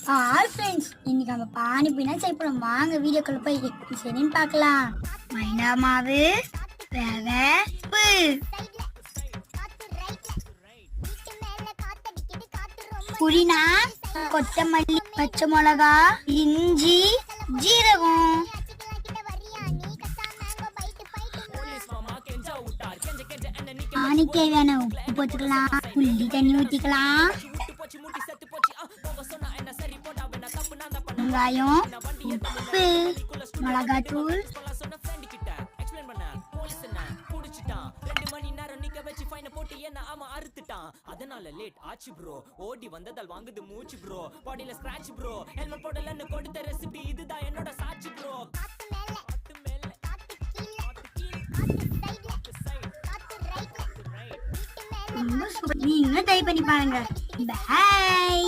Hi friends, இன்னைக்கு நம்ம பானிபூரினா செய்யப்போம். வாங்க வீடியோக்குள்ள போய் எப்படி செய்யணும்னு பார்க்கலாம். மைதா மாவு, ரவை, உப்பு. புதினா, கொத்தமல்லி, பச்சை மிளகா, இஞ்சி, ஜீரகம். பானிக்கு தேவையான உப்பு போட்டுக்கலாம். புள்ளி தண்ணி ஊற்றிக்கலாம். வெங்காயம், உப்பு, மிளகாத்தூள், அதனால லேட் ஆச்சு ப்ரோ. ஓடி வந்ததால் வாங்குது மூச்சு ப்ரோ. பாடியில ஸ்கிராட்ச் ப்ரோ. ஹெல்மெட் போடலன்னு கொடுத்த ரெசிபி இதுதான் என்னோட சாட்சி ப்ரோ. நீங்களும் ட்ரை பண்ணி பாருங்க. பை.